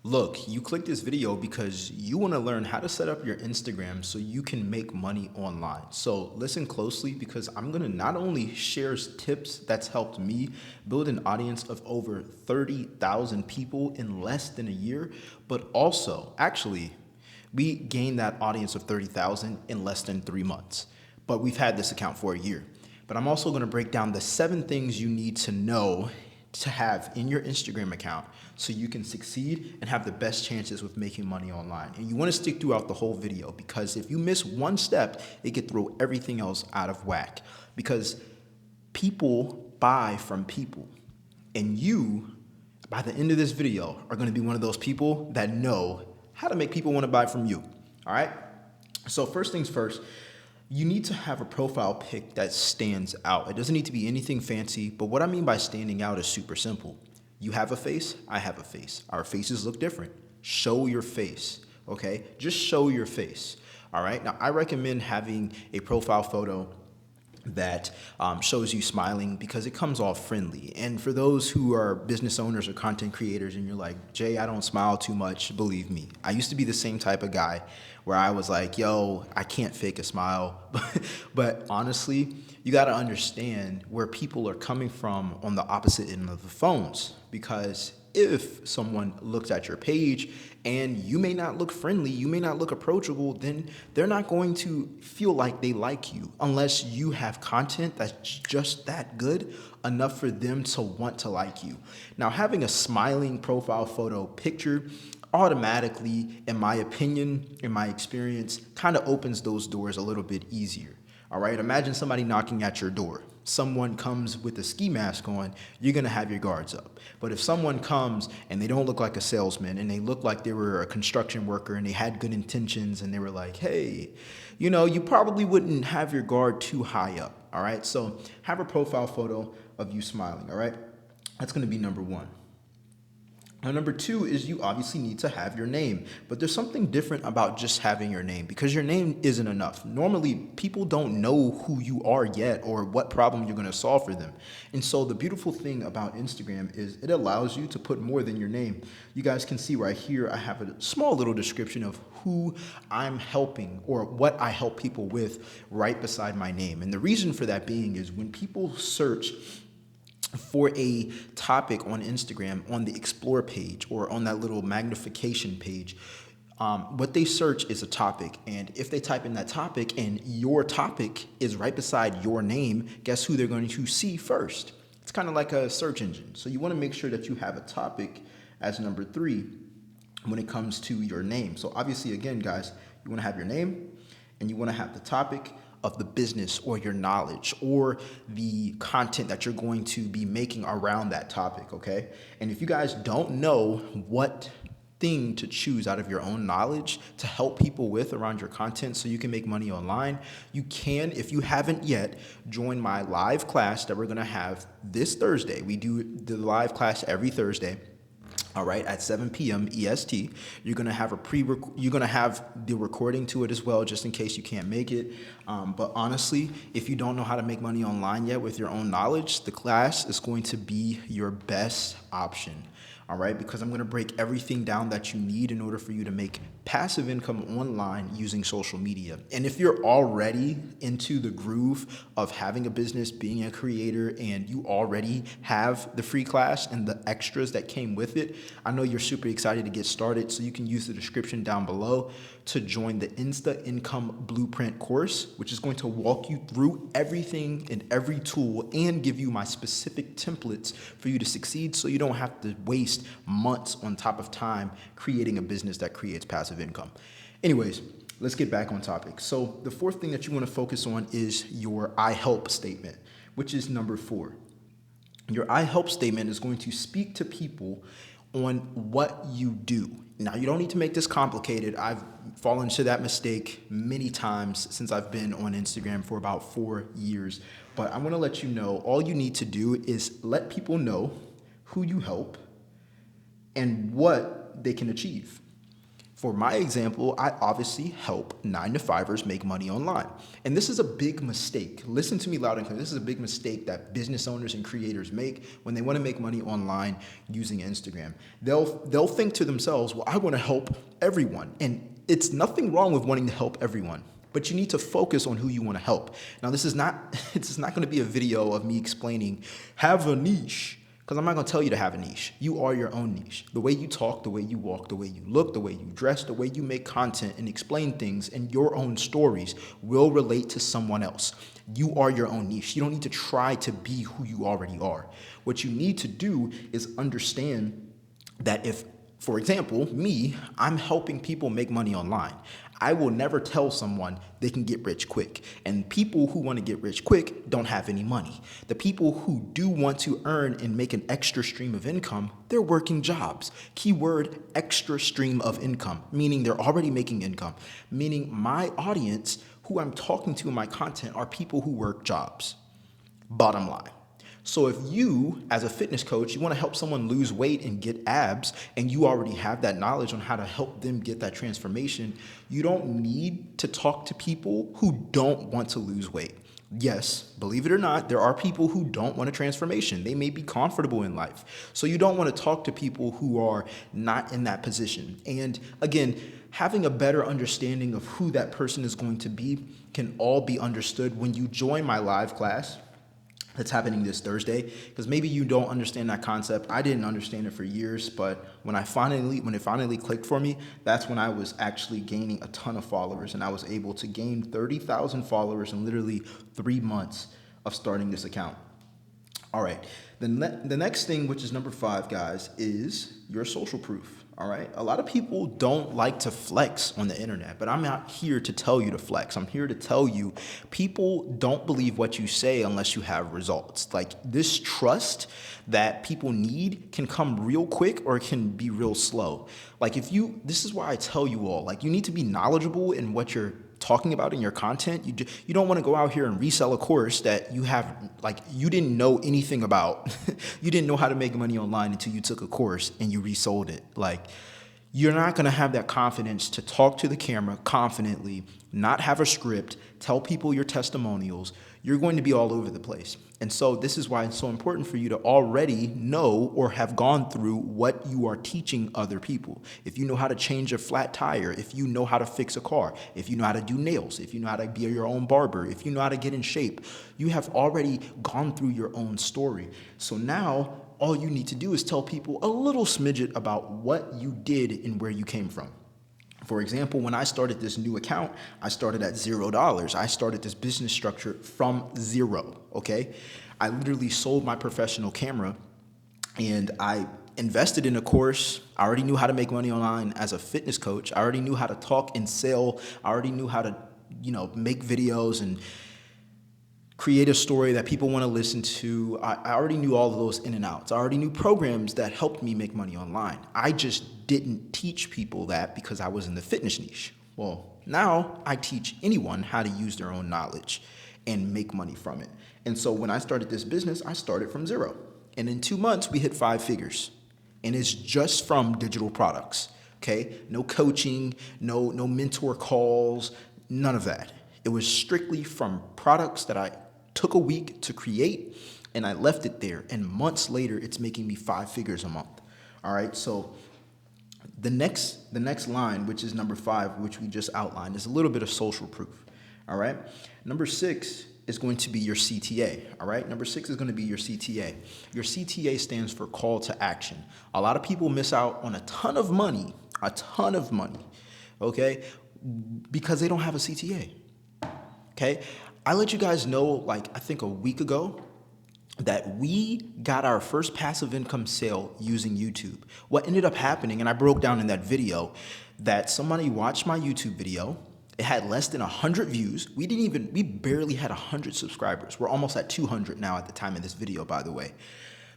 Look, you clicked this video because you want to learn how to set up your Instagram so you can make money online. So listen closely because I'm going to not only share tips that's helped me build an audience of over 30,000 people in less than a year, but also, actually, we gained that audience of 30,000 in less than 3 months. But we've had this account for a year. But I'm also going to break down the 7 things you need to know to have in your Instagram account so you can succeed and have the best chances with making money online. And you want to stick throughout the whole video because if you miss one step, it could throw everything else out of whack. Because people buy from people. And you, by the end of this video, are going to be one of those people that know how to make people want to buy from you. All right? So first things first, you need to have a profile pic that stands out. It doesn't need to be anything fancy, but what I mean by standing out is super simple. You have a face, I have a face. Our faces look different. Show your face, okay? Just show your face, all right? Now, I recommend having a profile photo that shows you smiling because it comes off friendly. And for those who are business owners or content creators and you're like, Jay, I don't smile too much, believe me. I used to be the same type of guy where I was like, yo, I can't fake a smile. But honestly, you got to understand where people are coming from on the opposite end of the phones. Because if someone looks at your page and you may not look friendly, you may not look approachable, then they're not going to feel like they like you unless you have content that's just that good enough for them to want to like you. Now, having a smiling profile photo picture automatically, in my opinion, in my experience, kind of opens those doors a little bit easier. All right, imagine somebody knocking at your door. Someone comes with a ski mask on, you're gonna have your guards up. But if someone comes and they don't look like a salesman and they look like they were a construction worker and they had good intentions and they were like, hey, you probably wouldn't have your guard too high up. All right, so have a profile photo of you smiling. All right, that's gonna be number one. Now, number two is you obviously need to have your name, but there's something different about just having your name because your name isn't enough. Normally, people don't know who you are yet or what problem you're going to solve for them. And so the beautiful thing about Instagram is it allows you to put more than your name. You guys can see right here, I have a small little description of who I'm helping or what I help people with right beside my name. And the reason for that being is when people search for a topic on Instagram on the explore page or on that little magnification page, what they search is a topic. And if they type in that topic and your topic is right beside your name, guess who they're going to see first? It's kind of like a search engine. So you want to make sure that you have a topic as number three when it comes to your name. So obviously, again, guys, you want to have your name and you want to have the topic of the business or your knowledge or the content that you're going to be making around that topic, okay? And if you guys don't know what thing to choose out of your own knowledge to help people with around your content so you can make money online, you can, if you haven't yet, join my live class that we're gonna have this Thursday. We do the live class every Thursday. All right, at 7 p.m. EST, you're gonna have you're gonna have the recording to it as well, just in case you can't make it. But honestly, if you don't know how to make money online yet with your own knowledge, the class is going to be your best option. All right, because I'm gonna break everything down that you need in order for you to make passive income online using social media. And if you're already into the groove of having a business, being a creator, and you already have the free class and the extras that came with it, I know you're super excited to get started. So you can use the description down below to join the Insta Income Blueprint course, which is going to walk you through everything and every tool and give you my specific templates for you to succeed so you don't have to waste months on top of time creating a business that creates passive income. Anyways, let's get back on topic. So the fourth thing that you want to focus on is your I help statement, which is number 4. Your I help statement is going to speak to people on what you do. Now, you don't need to make this complicated. I've fallen into that mistake many times since I've been on Instagram for about 4 years. But I want to let you know, all you need to do is let people know who you help and what they can achieve. For my example, I obviously help 9-to-5ers make money online. And this is a big mistake. Listen to me loud and clear. This is a big mistake that business owners and creators make when they want to make money online using Instagram. They'll think to themselves, well, I want to help everyone. And it's nothing wrong with wanting to help everyone, but you need to focus on who you want to help. Now, this is not going to be a video of me explaining, have a niche. Because I'm not going to tell you to have a niche. You are your own niche. The way you talk, the way you walk, the way you look, the way you dress, the way you make content and explain things and your own stories will relate to someone else. You are your own niche. You don't need to try to be who you already are. What you need to do is understand that if, for example, me, I'm helping people make money online. I will never tell someone they can get rich quick. And people who want to get rich quick don't have any money. The people who do want to earn and make an extra stream of income, they're working jobs. Keyword, extra stream of income, meaning they're already making income. Meaning my audience, who I'm talking to in my content, are people who work jobs. Bottom line. So if you, as a fitness coach, you want to help someone lose weight and get abs, and you already have that knowledge on how to help them get that transformation, you don't need to talk to people who don't want to lose weight. Yes, believe it or not, there are people who don't want a transformation. They may be comfortable in life. So you don't want to talk to people who are not in that position. And again, having a better understanding of who that person is going to be can all be understood when you join my live class that's happening this Thursday, because maybe you don't understand that concept. I didn't understand it for years, but when it finally clicked for me, that's when I was actually gaining a ton of followers, and I was able to gain 30,000 followers in literally 3 months of starting this account. All right, the next thing, which is number 5, guys, is your social proof. All right, a lot of people don't like to flex on the internet, but I'm not here to tell you to flex. I'm here to tell you people don't believe what you say unless you have results. Like, this trust that people need can come real quick or it can be real slow. Like, this is why I tell you all, like, you need to be knowledgeable in what you're talking about in your content. You don't want to go out here and resell a course that you didn't know anything about. You didn't know how to make money online until you took a course and you resold it. Like, you're not going to have that confidence to talk to the camera confidently, not have a script, tell people your testimonials. You're going to be all over the place. And so this is why it's so important for you to already know or have gone through what you are teaching other people. If you know how to change a flat tire, if you know how to fix a car, if you know how to do nails, if you know how to be your own barber, if you know how to get in shape, you have already gone through your own story. So now all you need to do is tell people a little smidget about what you did and where you came from. For example, when I started this new account, I started at $0. I started this business structure from zero, okay? I literally sold my professional camera and I invested in a course. I already knew how to make money online as a fitness coach. I already knew how to talk and sell. I already knew how to, make videos and create a story that people want to listen to. I already knew all of those in and outs. I already knew programs that helped me make money online. I just didn't teach people that because I was in the fitness niche. Well, now I teach anyone how to use their own knowledge and make money from it. And so when I started this business, I started from zero. And in 2 months, we hit 5 figures. And it's just from digital products, okay? No coaching, no mentor calls, none of that. It was strictly from products that I took a week to create, and I left it there. And months later, it's making me 5 figures a month. All right. So the next line, which is number 5, which we just outlined, is a little bit of social proof. All right. Number 6 is going to be your CTA. All right. Number 6 is going to be your CTA. Your CTA stands for call to action. A lot of people miss out on a ton of money, okay, because they don't have a CTA. Okay. I let you guys know, I think a week ago, that we got our first passive income sale using YouTube. What ended up happening, and I broke down in that video, that somebody watched my YouTube video. It had less than 100 views. We barely had 100 subscribers. We're almost at 200 now at the time of this video, by the way.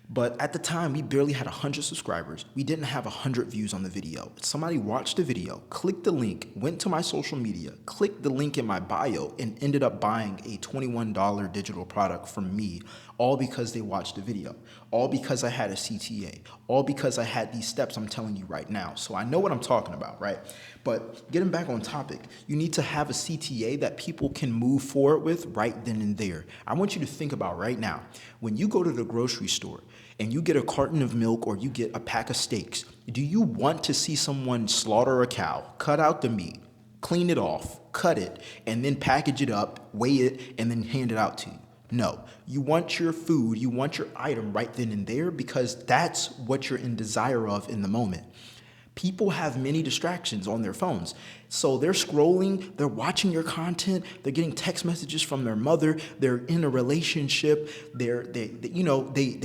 But at the time, we barely had 100 subscribers. We didn't have 100 views on the video. Somebody watched the video, clicked the link, went to my social media, clicked the link in my bio, and ended up buying a $21 digital product from me all because they watched the video, all because I had a CTA, all because I had these steps I'm telling you right now. So I know what I'm talking about, right? But getting back on topic, you need to have a CTA that people can move forward with right then and there. I want you to think about right now, when you go to the grocery store and you get a carton of milk or you get a pack of steaks, do you want to see someone slaughter a cow, cut out the meat, clean it off, cut it, and then package it up, weigh it, and then hand it out to you? No, you want your food, you want your item right then and there because that's what you're in desire of in the moment. People have many distractions on their phones. So they're scrolling, they're watching your content, they're getting text messages from their mother, they're in a relationship, they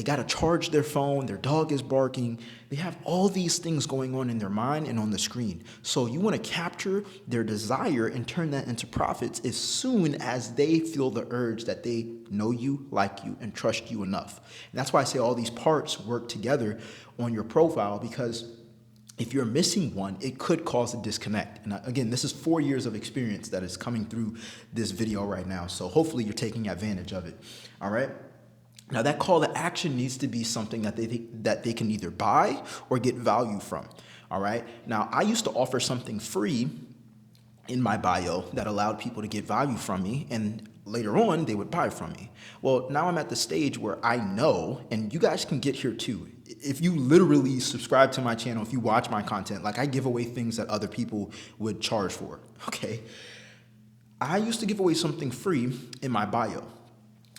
got to charge their phone, their dog is barking. They have all these things going on in their mind and on the screen. So you want to capture their desire and turn that into profits as soon as they feel the urge that they know you, like you, and trust you enough. And that's why I say all these parts work together on your profile, because if you're missing one, it could cause a disconnect. And again, this is 4 years of experience that is coming through this video right now. So hopefully you're taking advantage of it. All right. Now that call to action needs to be something that they can either buy or get value from. All right. Now I used to offer something free in my bio that allowed people to get value from me, and later on they would buy from me. Well, now I'm at the stage where I know, and you guys can get here too. If you literally subscribe to my channel, if you watch my content, like I give away things that other people would charge for, okay? I used to give away something free in my bio,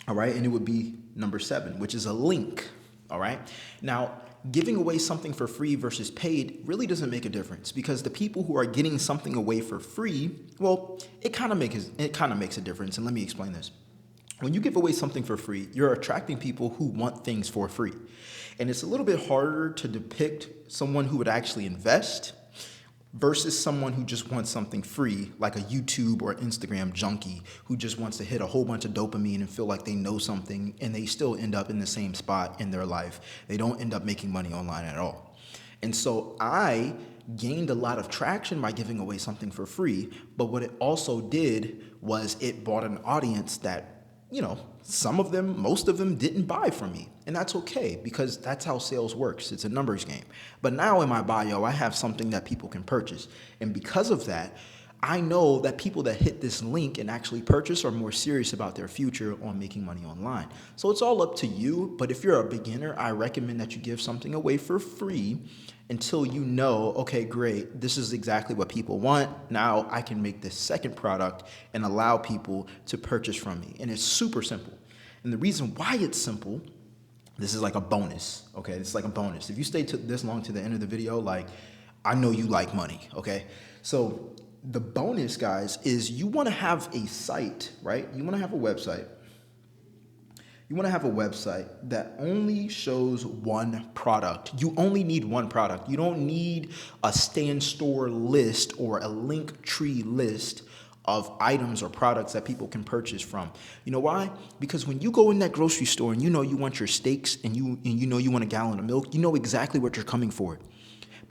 all right? And it would be number 7, which is a link, all right? Now, giving away something for free versus paid really doesn't make a difference, because the people who are getting something away for free, well, it kind of makes a difference. And let me explain this. When you give away something for free, you're attracting people who want things for free. And it's a little bit harder to depict someone who would actually invest versus someone who just wants something free, like a YouTube or Instagram junkie who just wants to hit a whole bunch of dopamine and feel like they know something, and they still end up in the same spot in their life. They don't end up making money online at all. And so I gained a lot of traction by giving away something for free, but what it also did was it brought an audience that, some of them, most of them didn't buy from me. And that's okay, because that's how sales works. It's a numbers game. But now in my bio, I have something that people can purchase. And because of that, I know that people that hit this link and actually purchase are more serious about their future on making money online. So it's all up to you. But if you're a beginner, I recommend that you give something away for free until you know, okay, great, this is exactly what people want. Now I can make this second product and allow people to purchase from me. And it's super simple. And the reason why it's simple, this is like a bonus, okay? It's like a bonus. If you stay this long to the end of the video, like, I know you like money, okay? So the bonus, guys, is you want to have a site, right? You want to have a website. You want to have a website that only shows one product. You only need one product. You don't need a stand store list or a link tree list of items or products that people can purchase from. You know why? Because when you go in that grocery store and you know you want your steaks and you know you want a gallon of milk, you know exactly what you're coming for.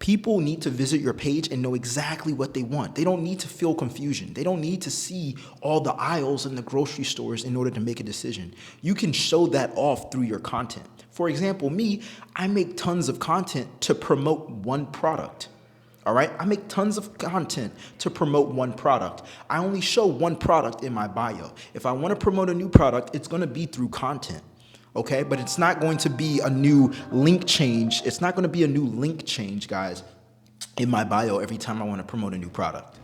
People need to visit your page and know exactly what they want. They don't need to feel confusion. They don't need to see all the aisles in the grocery stores in order to make a decision. You can show that off through your content. For example, me, I make tons of content to promote one product. All right? I make tons of content to promote one product. I only show one product in my bio. If I want to promote a new product, it's going to be through content. Okay, but it's not going to be a new link change. It's not going to be a new link change, guys, in my bio every time I want to promote a new product.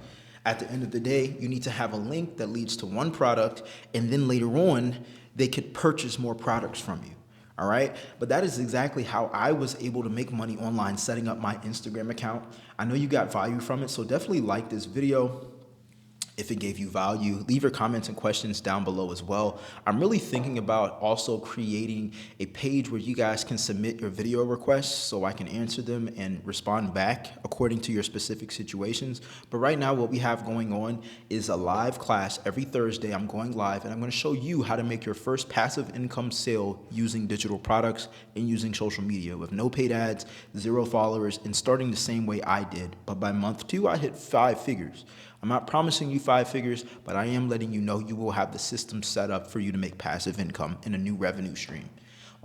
At the end of the day, you need to have a link that leads to one product, and then later on, they could purchase more products from you. All right, but that is exactly how I was able to make money online setting up my Instagram account. I know you got value from it, so definitely like this video if it gave you value. Leave your comments and questions down below as well. I'm really thinking about also creating a page where you guys can submit your video requests so I can answer them and respond back according to your specific situations. But right now, what we have going on is a live class. Every Thursday, I'm going live, and I'm going to show you how to make your first passive income sale using digital products and using social media with no paid ads, 0 followers, and starting the same way I did. But by month 2, I hit 5 figures. I'm not promising you 5 figures, but I am letting you know you will have the system set up for you to make passive income in a new revenue stream.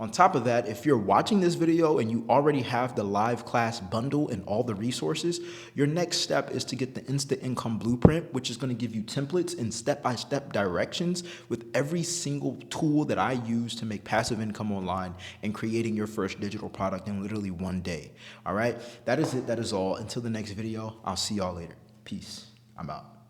On top of that, if you're watching this video and you already have the live class bundle and all the resources, your next step is to get the Instant Income Blueprint, which is going to give you templates and step-by-step directions with every single tool that I use to make passive income online and creating your first digital product in literally one day. All right, that is it. That is all. Until the next video, I'll see y'all later. Peace. I'm out.